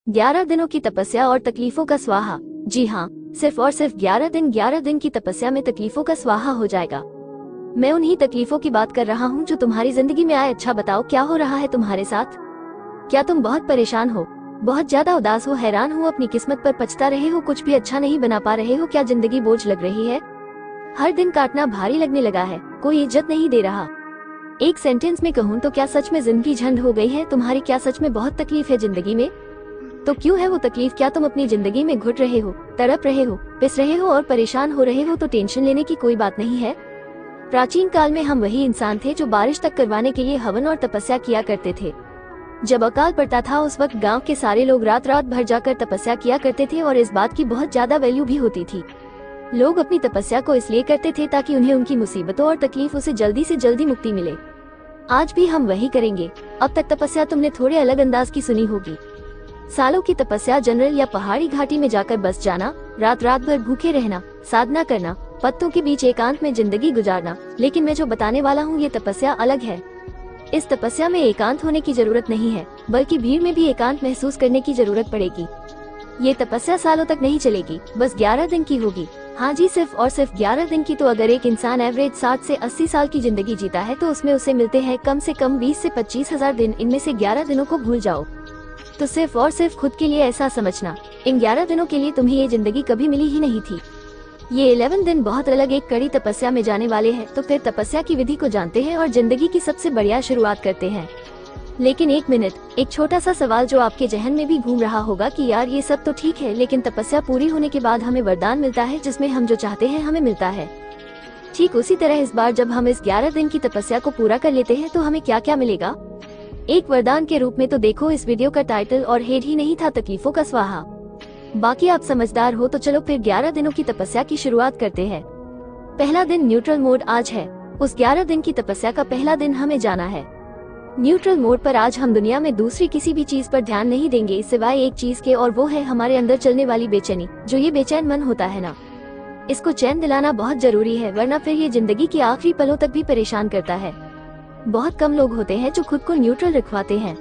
11 दिनों की तपस्या और तकलीफों का स्वाहा। जी हाँ, सिर्फ और सिर्फ 11 दिन की तपस्या में तकलीफों का स्वाहा हो जाएगा। मैं उन्हीं तकलीफों की बात कर रहा हूँ जो तुम्हारी जिंदगी में आए। अच्छा बताओ, क्या हो रहा है तुम्हारे साथ? क्या तुम बहुत परेशान हो, बहुत ज्यादा उदास हो, हैरान हो, अपनी किस्मत पर पछता रहे हो, कुछ भी अच्छा नहीं बना पा रहे हो? क्या जिंदगी बोझ लग रही है? हर दिन काटना भारी लगने लगा है, कोई इज्जत नहीं दे रहा? एक सेंटेंस में कहूँ तो क्या सच में जिंदगी झंड हो गई है तुम्हारी? क्या सच में बहुत तकलीफ है जिंदगी में? तो क्यों है वो तकलीफ? क्या तुम अपनी जिंदगी में घुट रहे हो, तड़प रहे हो, पिस रहे हो और परेशान हो रहे हो? तो टेंशन लेने की कोई बात नहीं है। प्राचीन काल में हम वही इंसान थे जो बारिश तक करवाने के लिए हवन और तपस्या किया करते थे। जब अकाल पड़ता था उस वक्त गांव के सारे लोग रात रात भर जाकर तपस्या किया करते थे और इस बात की बहुत ज्यादा वैल्यू भी होती थी। लोग अपनी तपस्या को इसलिए करते थे ताकि उन्हें उनकी मुसीबतों और तकलीफों से जल्दी मुक्ति मिले। आज भी हम वही करेंगे। अब तक तपस्या तुमने थोड़े अलग अंदाज की सुनी होगी। सालों की तपस्या, जंगल या पहाड़ी घाटी में जाकर बस जाना, रात रात भर भूखे रहना, साधना करना, पत्तों के बीच एकांत में जिंदगी गुजारना। लेकिन मैं जो बताने वाला हूँ ये तपस्या अलग है। इस तपस्या में एकांत होने की जरूरत नहीं है, बल्कि भीड़ में भी एकांत महसूस करने की जरूरत पड़ेगी। ये तपस्या सालों तक नहीं चलेगी, बस 11 दिन की होगी। हाँ जी, सिर्फ और सिर्फ 11 दिन की। तो अगर एक इंसान एवरेज 60 से 80 साल की जिंदगी जीता है तो उसमें उसे मिलते हैं कम से कम 20 से 25 हजार दिन। इनमें से 11 दिनों को भूल जाओ। तो सिर्फ और सिर्फ खुद के लिए ऐसा समझना, इन 11 दिनों के लिए तुम्हें ये जिंदगी कभी मिली ही नहीं थी। ये 11 दिन बहुत अलग एक कड़ी तपस्या में जाने वाले हैं। तो फिर तपस्या की विधि को जानते हैं और जिंदगी की सबसे बढ़िया शुरुआत करते हैं। लेकिन एक मिनट, एक छोटा सा सवाल जो आपके जहन में भी घूम रहा होगा कि यार ये सब तो ठीक है, लेकिन तपस्या पूरी होने के बाद हमें वरदान मिलता है जिसमें हम जो चाहते हैं हमें मिलता है। ठीक उसी तरह इस बार जब हम इस 11 दिन की तपस्या को पूरा कर लेते हैं तो हमें क्या क्या मिलेगा एक वरदान के रूप में? तो देखो, इस वीडियो का टाइटल और हेड ही नहीं था तकलीफों का स्वाहा। बाकी आप समझदार हो तो चलो फिर 11 दिनों की तपस्या की शुरुआत करते हैं। पहला दिन न्यूट्रल मोड आज है। उस 11 दिन की तपस्या का पहला दिन हमें जाना है न्यूट्रल मोड पर। आज हम दुनिया में दूसरी किसी भी चीज पर ध्यान नहीं देंगे सिवाय एक चीज के, और वो है हमारे अंदर चलने वाली बेचैनी। जो ये बेचैन मन होता है ना, इसको चैन दिलाना बहुत जरूरी है, वरना फिर ये जिंदगी के आखिरी पलों तक भी परेशान करता है। बहुत कम लोग होते हैं जो खुद को न्यूट्रल रखवाते हैं,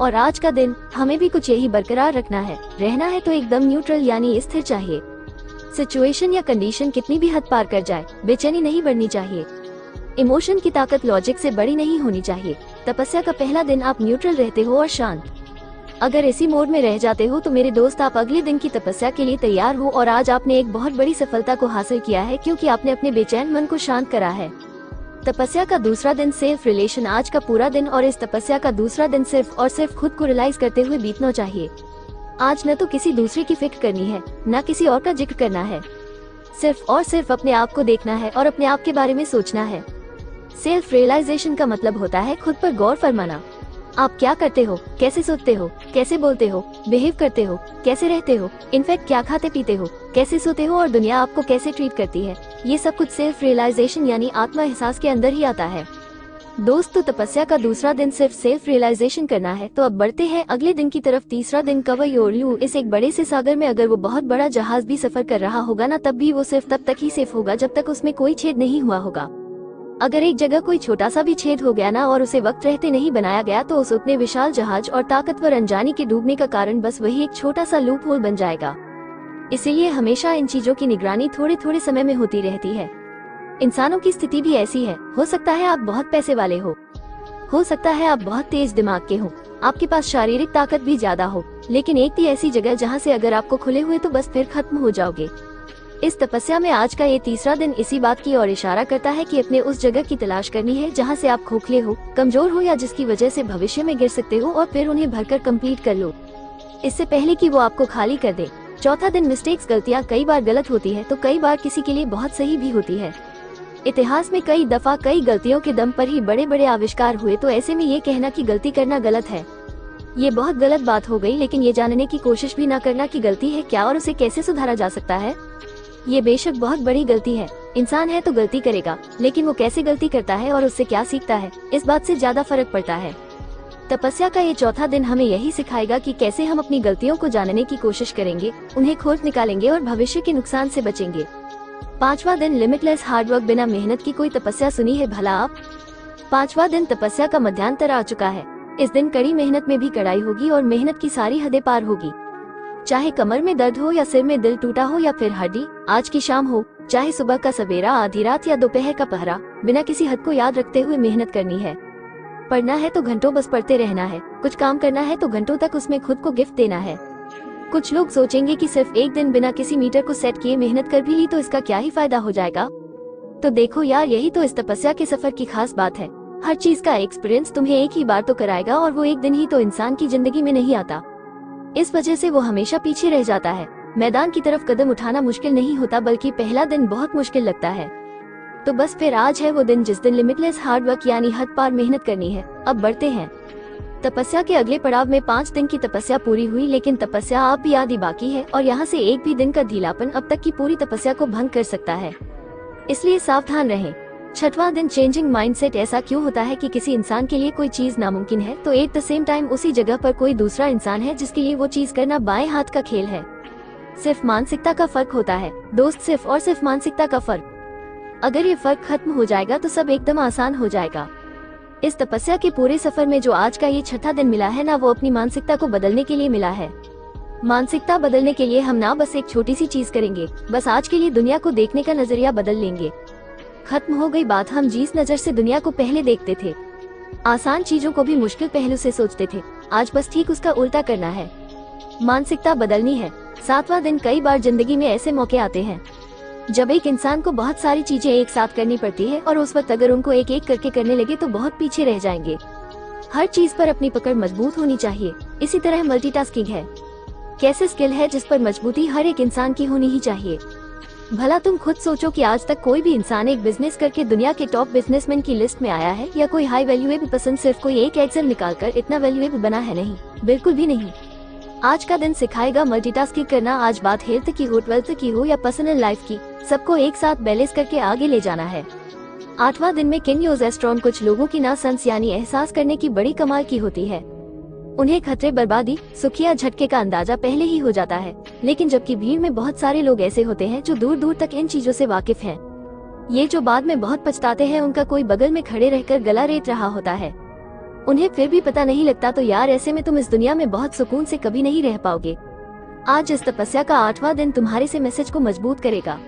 और आज का दिन हमें भी कुछ यही बरकरार रखना है। रहना है तो एकदम न्यूट्रल यानी स्थिर चाहिए। सिचुएशन या कंडीशन कितनी भी हद पार कर जाए, बेचैनी नहीं बढ़नी चाहिए। इमोशन की ताकत लॉजिक से बड़ी नहीं होनी चाहिए। तपस्या का पहला दिन आप न्यूट्रल रहते हो और शांत। अगर इसी मोड में रह जाते हो तो मेरे दोस्त आप अगले दिन की तपस्या के लिए तैयार हो, और आज आपने एक बहुत बड़ी सफलता को हासिल किया है क्योंकि आपने अपने बेचैन मन को शांत करा है। तपस्या का दूसरा दिन सेल्फ रिलेशन। आज का पूरा दिन और इस तपस्या का दूसरा दिन सिर्फ और सिर्फ खुद को रियलाइज करते हुए बीतना चाहिए। आज न तो किसी दूसरे की फिक्र करनी है, न किसी और का जिक्र करना है। सिर्फ और सिर्फ अपने आप को देखना है और अपने आप के बारे में सोचना है। सेल्फ रियलाइजेशन का मतलब होता है खुद पर गौर फरमाना। आप क्या करते हो, कैसे सोचते हो, कैसे बोलते हो, बिहेव करते हो, कैसे रहते हो, इनफैक्ट क्या खाते पीते हो, कैसे सोते हो और दुनिया आपको कैसे ट्रीट करती है। ये सब कुछ सेल्फ रियलाइजेशन यानी आत्मा एहसास के अंदर ही आता है। दोस्तों, तपस्या का दूसरा दिन सिर्फ सेल्फ रियलाइजेशन करना है। तो अब बढ़ते हैं अगले दिन की तरफ। तीसरा दिन कवर योर यू। इस एक बड़े से सागर में अगर वो बहुत बड़ा जहाज भी सफर कर रहा होगा ना, तब भी वो सिर्फ तब तक ही सेफ होगा जब तक उसमें कोई छेद नहीं हुआ होगा। अगर एक जगह कोई छोटा सा भी छेद हो गया ना और उसे वक्त रहते नहीं बनाया गया तो उस उतने विशाल जहाज और ताकतवर अनजानी के डूबने का कारण बस वही एक छोटा सा लूप होल बन जाएगा। इसीलिए हमेशा इन चीजों की निगरानी थोड़े थोड़े समय में होती रहती है। इंसानों की स्थिति भी ऐसी है। हो सकता है आप बहुत पैसे वाले हो सकता है आप बहुत तेज दिमाग के हो, आपके पास शारीरिक ताकत भी ज्यादा हो, लेकिन एक थी ऐसी जगह जहाँ से अगर आपको खुले हुए तो बस फिर खत्म हो जाओगे। इस तपस्या में आज का ये तीसरा दिन इसी बात की ओर इशारा करता है कि अपने उस जगह की तलाश करनी है जहाँ से आप खोखले हो, कमजोर हो या जिसकी वजह से भविष्य में गिर सकते हो, और फिर उन्हें भरकर कंप्लीट कर लो इससे पहले कि वो आपको खाली कर दे। चौथा दिन मिस्टेक्स। गलतियाँ कई बार गलत होती है तो कई बार किसी के लिए बहुत सही भी होती है। इतिहास में कई दफा कई गलतियों के दम पर ही बड़े बड़े आविष्कार हुए। तो ऐसे में ये कहना कि गलती करना गलत है, ये बहुत गलत बात हो गई। लेकिन ये जानने की कोशिश भी ना करना कि गलती है क्या और उसे कैसे सुधारा जा सकता है, ये बेशक बहुत बड़ी गलती है। इंसान है तो गलती करेगा, लेकिन वो कैसे गलती करता है और उससे क्या सीखता है, इस बात से ज्यादा फर्क पड़ता है। तपस्या का ये चौथा दिन हमें यही सिखाएगा कि कैसे हम अपनी गलतियों को जानने की कोशिश करेंगे, उन्हें खोज निकालेंगे और भविष्य के नुकसान से बचेंगे। पांचवा दिन लिमिटलेस हार्डवर्क। बिना मेहनत की कोई तपस्या सुनी है भला आप? पांचवा दिन तपस्या का मध्यांतर आ चुका है। इस दिन कड़ी मेहनत में भी कड़ाई होगी और मेहनत की सारी हदें पार होगी। चाहे कमर में दर्द हो या सिर में दिल टूटा हो या फिर हड्डी, आज की शाम हो, चाहे सुबह का सवेरा, आधी रात या दोपहर का पहरा, बिना किसी हद को याद रखते हुए मेहनत करनी है। पढ़ना है तो घंटों बस पढ़ते रहना है, कुछ काम करना है तो घंटों तक उसमें खुद को गिफ्ट देना है। कुछ लोग सोचेंगे कि सिर्फ एक दिन बिना किसी मीटर को सेट किए मेहनत कर भी ली तो इसका क्या ही फायदा हो जाएगा। तो देखो यार, यही तो इस तपस्या के सफर की खास बात है। हर चीज का एक्सपीरियंस तुम्हें एक ही बार तो कराएगा, और वो एक दिन ही तो इंसान की जिंदगी में नहीं आता। इस वजह से वो हमेशा पीछे रह जाता है। मैदान की तरफ कदम उठाना मुश्किल नहीं होता, बल्कि पहला दिन बहुत मुश्किल लगता है। तो बस फिर आज है वो दिन जिस दिन लिमिटलेस हार्ड वर्क यानी हद पार मेहनत करनी है। अब बढ़ते हैं। तपस्या के अगले पड़ाव में 5 दिन की तपस्या पूरी हुई, लेकिन तपस्या अब भी आधी बाकी है, और यहाँ से एक भी दिन का ढीलापन अब तक की पूरी तपस्या को भंग कर सकता है। इसलिए सावधान रहें। 6वां दिन, चेंजिंग माइंडसेट। ऐसा क्यों होता है कि किसी इंसान के लिए कोई चीज नामुमकिन है तो एट द सेम टाइम उसी जगह पर कोई दूसरा इंसान है जिसके लिए वो चीज करना बाएं हाथ का खेल है। सिर्फ मानसिकता का फर्क होता है दोस्त, सिर्फ और सिर्फ मानसिकता का फर्क। अगर ये फर्क खत्म हो जाएगा तो सब एकदम आसान हो जाएगा। इस तपस्या के पूरे सफर में जो आज का ये 6वां दिन मिला है ना, वो अपनी मानसिकता को बदलने के लिए मिला है। मानसिकता बदलने के लिए हम ना बस एक छोटी सी चीज करेंगे, बस आज के लिए दुनिया को देखने का नजरिया बदल लेंगे। खत्म हो गई बात हम जिस नजर से दुनिया को पहले देखते थे। आसान चीजों को भी मुश्किल पहलू से सोचते थे, आज बस ठीक उसका उल्टा करना है। मानसिकता बदलनी है। 7वां दिन, कई बार जिंदगी में ऐसे मौके आते हैं जब एक इंसान को बहुत सारी चीजें एक साथ करनी पड़ती है, और उस वक्त अगर उनको एक एक करके करने लगे तो बहुत पीछे रह जाएंगे। हर चीज पर अपनी पकड़ मजबूत होनी चाहिए। इसी तरह मल्टीटास्किंग है, कैसे स्किल है जिस पर मजबूती हर एक इंसान की होनी ही चाहिए। भला तुम खुद सोचो कि आज तक कोई भी इंसान एक बिजनेस करके दुनिया के टॉप बिजनेसमैन की लिस्ट में आया है, या कोई हाई वैल्यूएबल पर्सन सिर्फ कोई एक एग्जाम निकालकर इतना वैल्यूएबल बना है? नहीं, बिल्कुल भी नहीं। आज का दिन सिखाएगा मल्टीटास्किंग करना। आज बात हेल्थ की हो, वेल्थ की हो या पर्सनल लाइफ की, सबको एक साथ बैलेंस करके आगे ले जाना है। 8वां दिन में किन्योजेस्ट्रॉन। कुछ लोगों की ना सेंस यानी एहसास करने की बड़ी कमाल की होती है। उन्हें खतरे, बर्बादी, सुख या झटके का अंदाजा पहले ही हो जाता है, लेकिन जबकि भीड़ में बहुत सारे लोग ऐसे होते हैं जो दूर दूर तक इन चीजों से वाकिफ हैं। ये जो बाद में बहुत पछताते हैं, उनका कोई बगल में खड़े रहकर गला रेत रहा होता है, उन्हें फिर भी पता नहीं लगता। तो यार, ऐसे में तुम इस दुनिया में बहुत सुकून से कभी नहीं रह पाओगे। आज इस तपस्या का 8वां दिन तुम्हारे से मैसेज को मजबूत करेगा।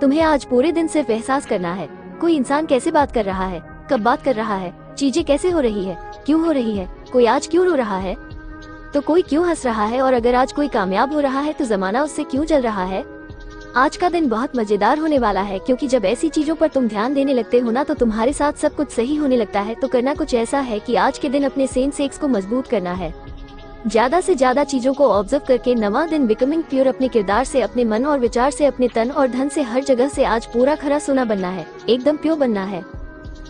तुम्हें आज पूरे दिन सिर्फ एहसास करना है, कोई इंसान कैसे बात कर रहा है, कब बात कर रहा है, चीजें कैसे हो रही है, क्यों हो रही है, कोई आज क्यों रो रहा है, तो कोई क्यों हंस रहा है, और अगर आज कोई कामयाब हो रहा है तो जमाना उससे क्यों जल रहा है। आज का दिन बहुत मजेदार होने वाला है, क्योंकि जब ऐसी चीजों पर तुम ध्यान देने लगते हो ना, तो तुम्हारे साथ सब कुछ सही होने लगता है। तो करना कुछ ऐसा है कि आज के दिन अपने सेंस को मजबूत करना है, ज्यादा से ज्यादा चीजों को ऑब्जर्व करके। 9वां दिन, बिकमिंग प्योर। अपने किरदार से, अपने मन और विचार से, अपने तन और धन से, हर जगह से आज पूरा खरा सोना बनना है, एकदम प्योर बनना है।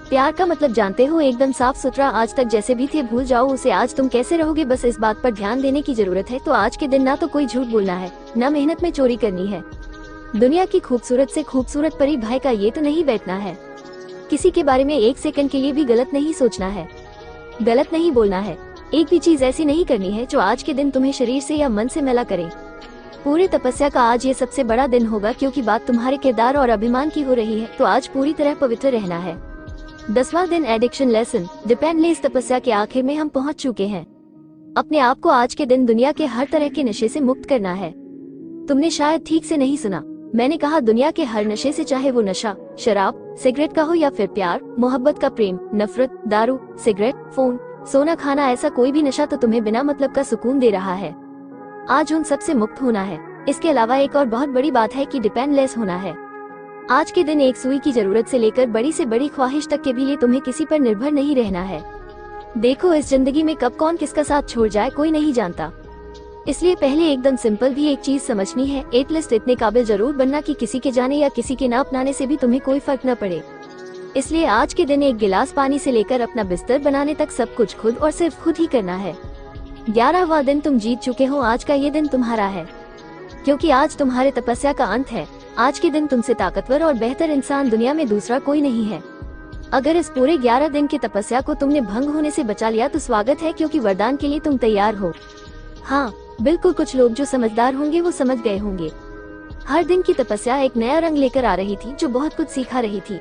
प्यार का मतलब जानते हो, एकदम साफ सुथरा। आज तक जैसे भी थे भूल जाओ उसे, आज तुम कैसे रहोगे बस इस बात पर ध्यान देने की जरूरत है। तो आज के दिन ना तो कोई झूठ बोलना है, ना मेहनत में चोरी करनी है। दुनिया की खूबसूरत से खूबसूरत परी भाई का ये तो नहीं बैठना है। किसी के बारे में एक सेकंड के लिए भी गलत नहीं सोचना है, गलत नहीं बोलना है। एक भी चीज ऐसी नहीं करनी है जो आज के दिन तुम्हें शरीर से या मन से मैला करे। पूरी तपस्या का आज ये सबसे बड़ा दिन होगा, क्योंकि बात तुम्हारे किरदार और अभिमान की हो रही है। तो आज पूरी तरह पवित्र रहना है। 10वां दिन, एडिक्शन लेसन, डिपेंडलेस। तपस्या के आखिर में हम पहुंच चुके हैं। अपने आप को आज के दिन दुनिया के हर तरह के नशे से मुक्त करना है। तुमने शायद ठीक से नहीं सुना, मैंने कहा दुनिया के हर नशे से, चाहे वो नशा शराब, सिगरेट का हो या फिर प्यार, मोहब्बत का प्रेम, नफरत, दारू, सिगरेट, फोन, सोना, खाना, ऐसा कोई भी नशा तो तुम्हें बिना मतलब का सुकून दे रहा है। आज उन सब से मुक्त होना है। इसके अलावा एक और बहुत बड़ी बात है कि डिपेंडलेस होना है। आज के दिन एक सुई की जरूरत से लेकर बड़ी से बड़ी ख्वाहिश तक के भी लिए तुम्हें किसी पर निर्भर नहीं रहना है। देखो, इस जिंदगी में कब कौन किसका साथ छोड़ जाए कोई नहीं जानता। इसलिए पहले एकदम सिंपल भी एक चीज समझनी है, एटलीस्ट इतने काबिल जरूर बनना कि किसी के जाने या किसी के ना अपनाने से भी तुम्हें कोई फर्क न पड़े। इसलिए आज के दिन एक गिलास पानी से लेकर अपना बिस्तर बनाने तक सब कुछ खुद और सिर्फ खुद ही करना है। 11वां दिन, तुम जीत चुके हो। आज का ये दिन तुम्हारा है, क्योंकि आज तुम्हारे तपस्या का अंत है। आज के दिन तुमसे ताकतवर और बेहतर इंसान दुनिया में दूसरा कोई नहीं है। अगर इस पूरे 11 दिन की तपस्या को तुमने भंग होने से बचा लिया तो स्वागत है, क्योंकि वरदान के लिए तुम तैयार हो। हाँ बिल्कुल, कुछ लोग जो समझदार होंगे वो समझ गए होंगे। हर दिन की तपस्या एक नया रंग लेकर आ रही थी, जो बहुत कुछ सिखा रही थी,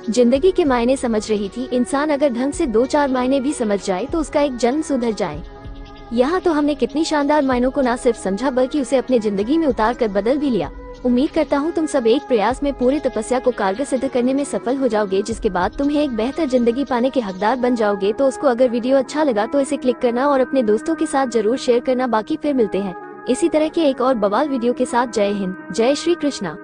जिंदगी के मायने समझ रही थी। इंसान अगर ढंग से 2-4 मायने भी समझ जाए तो उसका एक जन्म सुधर जाए। यहाँ तो हमने कितनी शानदार मायनों को न सिर्फ समझा बल्कि उसे अपने जिंदगी में उतार कर बदल भी लिया। उम्मीद करता हूँ तुम सब एक प्रयास में पूरी तपस्या को कारगर सिद्ध करने में सफल हो जाओगे, जिसके बाद तुम्हें एक बेहतर जिंदगी पाने के हकदार बन जाओगे। तो उसको अगर वीडियो अच्छा लगा तो इसे क्लिक करना और अपने दोस्तों के साथ जरूर शेयर करना। बाकी फिर मिलते हैं इसी तरह के एक और बवाल वीडियो के साथ। जय हिंद, जय श्री कृष्णा।